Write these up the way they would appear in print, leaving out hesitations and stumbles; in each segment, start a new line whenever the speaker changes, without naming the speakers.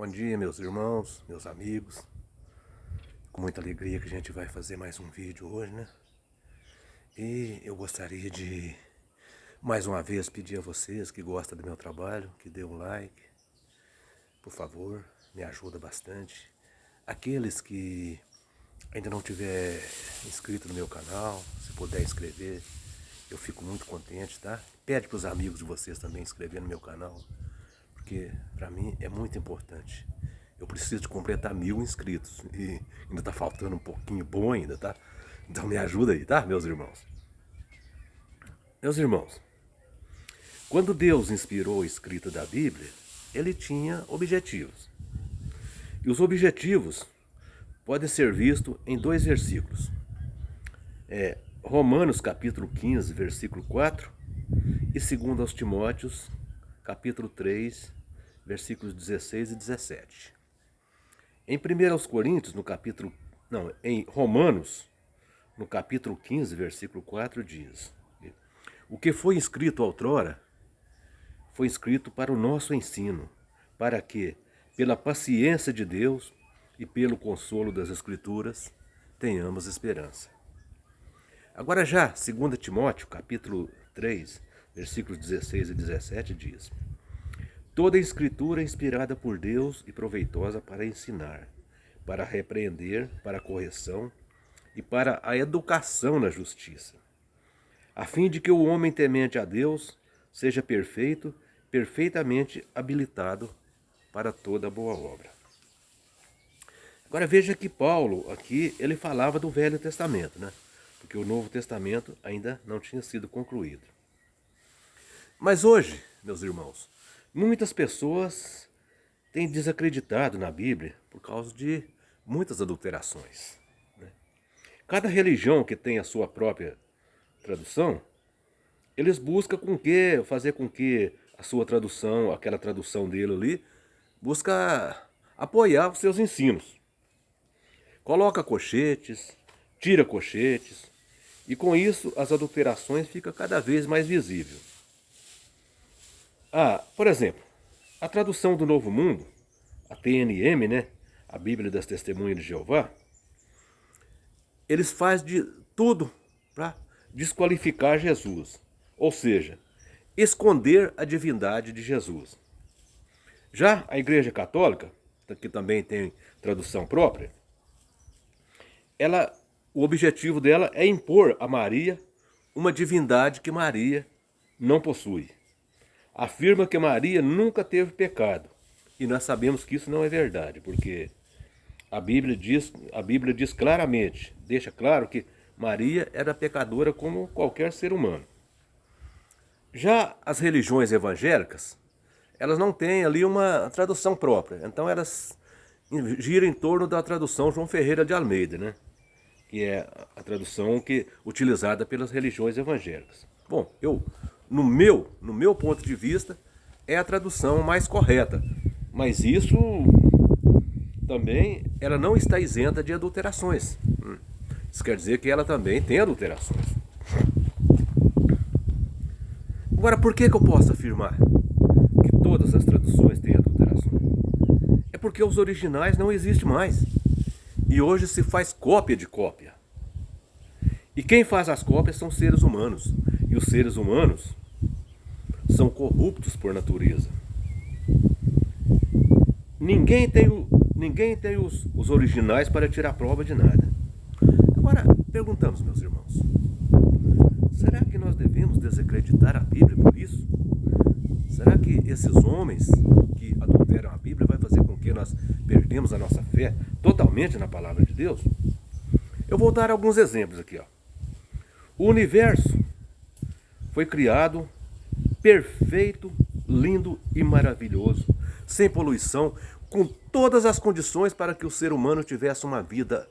Bom dia, meus irmãos, meus amigos. Com muita alegria que a gente vai fazer mais um vídeo hoje, né? E eu gostaria de, mais uma vez, pedir a vocês que gostam do meu trabalho, que dê um like, por favor, me ajuda bastante. Aqueles que ainda não tiver inscrito no meu canal, se puder inscrever, eu fico muito contente, tá? Pede para os amigos de vocês também inscrever no meu canal, porque para mim é muito importante. Eu preciso de completar 1000 inscritos e ainda tá faltando um pouquinho bom ainda, tá? Então me ajuda aí, tá, meus irmãos? Meus irmãos, quando Deus inspirou a escrita da Bíblia, ele tinha objetivos. E os objetivos podem ser vistos em dois versículos. Romanos capítulo 15, versículo 4 e 2 aos Timóteos, capítulo 3, versículos 16 e 17. Em 1 aos Coríntios, em Romanos, no capítulo 15, versículo 4, diz: o que foi escrito outrora foi escrito para o nosso ensino, para que, pela paciência de Deus e pelo consolo das Escrituras, tenhamos esperança. Agora já, 2 Timóteo, capítulo 3, versículos 16 e 17, diz: toda a Escritura é inspirada por Deus e proveitosa para ensinar, para repreender, para a correção e para a educação na justiça, a fim de que o homem temente a Deus seja perfeito, perfeitamente habilitado para toda boa obra. Agora veja que Paulo aqui, ele falava do Velho Testamento, né? Porque o Novo Testamento ainda não tinha sido concluído. Mas hoje, meus irmãos, muitas pessoas têm desacreditado na Bíblia por causa de muitas adulterações, né? Cada religião que tem a sua própria tradução, eles buscam fazer com que a sua tradução, aquela tradução dele ali, busca apoiar os seus ensinos. Coloca colchetes, tira colchetes, e com isso as adulterações ficam cada vez mais visíveis. Por exemplo, a tradução do Novo Mundo, a TNM, né, a Bíblia das Testemunhas de Jeová, eles fazem de tudo para desqualificar Jesus, ou seja, esconder a divindade de Jesus. Já a Igreja Católica, que também tem tradução própria, o objetivo dela é impor a Maria uma divindade que Maria não possui. Afirma que Maria nunca teve pecado. E nós sabemos que isso não é verdade, porque a Bíblia diz claramente, deixa claro que Maria era pecadora como qualquer ser humano. Já as religiões evangélicas, elas não têm ali uma tradução própria. Então elas giram em torno da tradução João Ferreira de Almeida, né? Que é a tradução utilizada pelas religiões evangélicas. Bom, no meu ponto de vista, é a tradução mais correta. Mas isso também, ela não está isenta de adulterações. Isso quer dizer que ela também tem adulterações. Agora, por que eu posso afirmar que todas as traduções têm adulterações? É porque os originais não existem mais. E hoje se faz cópia de cópia. E quem faz as cópias são seres humanos. E os seres humanos são corruptos por natureza. Ninguém tem os originais para tirar prova de nada. Agora, perguntamos, meus irmãos, será que nós devemos desacreditar a Bíblia por isso? Será que esses homens que adulteram a Bíblia vai fazer com que nós perdemos a nossa fé totalmente na palavra de Deus? Eu vou dar alguns exemplos aqui. O universo foi criado perfeito, lindo e maravilhoso, sem poluição, com todas as condições para que o ser humano tivesse uma vida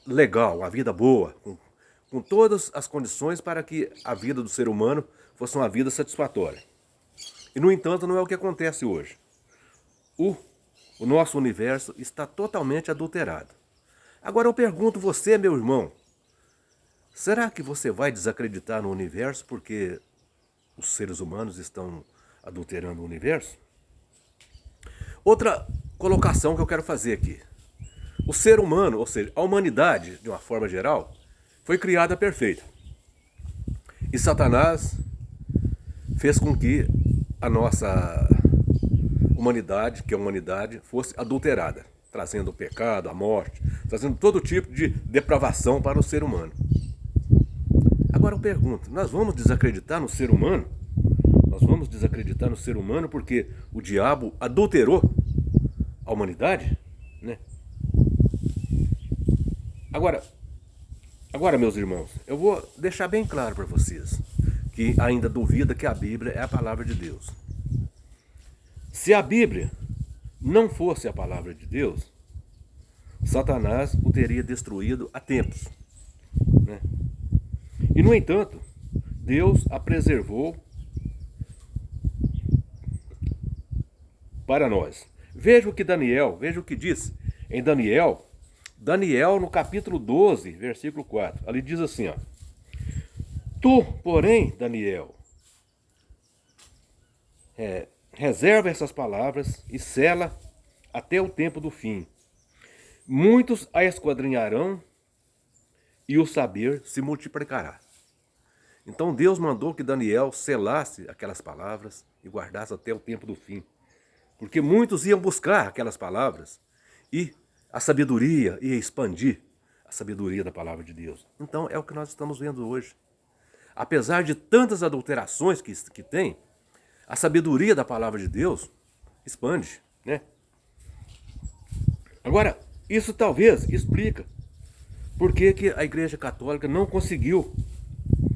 legal, uma vida boa, com todas as condições para que a vida do ser humano fosse uma vida satisfatória. E, no entanto, não é o que acontece hoje. O nosso universo está totalmente adulterado. Agora eu pergunto você, meu irmão, será que você vai desacreditar no universo porque os seres humanos estão adulterando o universo? Outra colocação que eu quero fazer aqui. O ser humano, ou seja, a humanidade, de uma forma geral, foi criada perfeita. E Satanás fez com que a nossa humanidade, que é a humanidade, fosse adulterada, trazendo o pecado, a morte, trazendo todo tipo de depravação para o ser humano. Agora eu pergunto, nós vamos desacreditar no ser humano? Nós vamos desacreditar no ser humano porque o diabo adulterou a humanidade? Né? Agora, meus irmãos, eu vou deixar bem claro para vocês que ainda duvida que a Bíblia é a palavra de Deus. Se a Bíblia não fosse a palavra de Deus, Satanás o teria destruído há tempos. Né? E, no entanto, Deus a preservou para nós. Veja o que diz em Daniel no capítulo 12, versículo 4. Ali diz assim, ó: Tu, porém, Daniel, reserva essas palavras e sela até o tempo do fim. Muitos a esquadrinharão e o saber se multiplicará. Então Deus mandou que Daniel selasse aquelas palavras e guardasse até o tempo do fim. Porque muitos iam buscar aquelas palavras e a sabedoria ia expandir a sabedoria da palavra de Deus. Então é o que nós estamos vendo hoje. Apesar de tantas adulterações que tem, a sabedoria da palavra de Deus expande, né? Agora, isso talvez explica por que a Igreja Católica não conseguiu,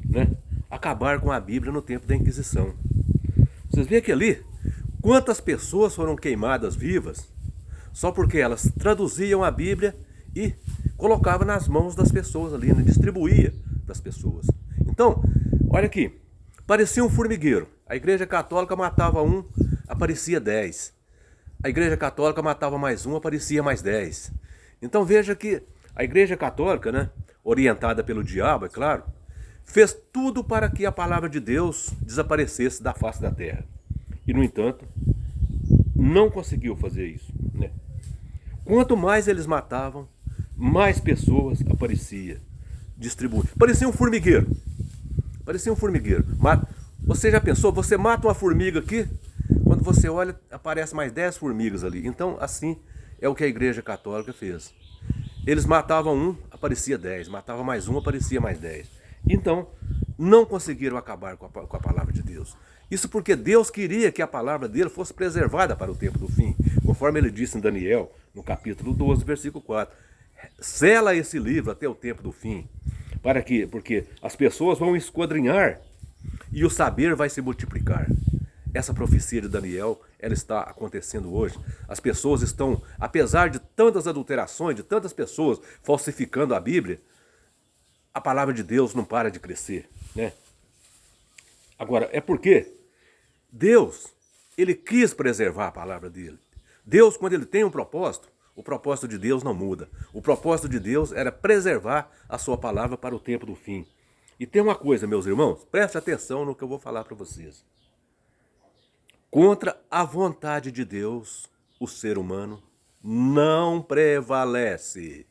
né, acabar com a Bíblia no tempo da Inquisição. Vocês veem que ali, quantas pessoas foram queimadas vivas só porque elas traduziam a Bíblia e colocavam nas mãos das pessoas ali, né, distribuía das pessoas. Então, olha aqui, parecia um formigueiro. A Igreja Católica matava um, aparecia 10. A Igreja Católica matava mais um, aparecia mais 10. Então veja que a Igreja Católica, né, orientada pelo diabo, é claro, fez tudo para que a palavra de Deus desaparecesse da face da terra. E, no entanto, não conseguiu fazer isso, né? Quanto mais eles matavam, mais pessoas apareciam, distribuíam. Parecia um formigueiro. Parecia um formigueiro. Você já pensou? Você mata uma formiga aqui, quando você olha, aparece mais 10 formigas ali. Então, assim é o que a Igreja Católica fez. Eles matavam um, aparecia 10. Matava mais um, aparecia mais 10. Então, não conseguiram acabar com a palavra de Deus. Isso porque Deus queria que a palavra dele fosse preservada para o tempo do fim. Conforme ele disse em Daniel, no capítulo 12, versículo 4. Sela esse livro até o tempo do fim. Para quê? Porque as pessoas vão esquadrinhar e o saber vai se multiplicar. Essa profecia de Daniel, ela está acontecendo hoje. As pessoas estão, apesar de tantas adulterações, de tantas pessoas falsificando a Bíblia, a palavra de Deus não para de crescer, né? Agora, é porque Deus, ele quis preservar a palavra dele. Deus, quando ele tem um propósito, o propósito de Deus não muda. O propósito de Deus era preservar a sua palavra para o tempo do fim. E tem uma coisa, meus irmãos, preste atenção no que eu vou falar para vocês. Contra a vontade de Deus, o ser humano não prevalece.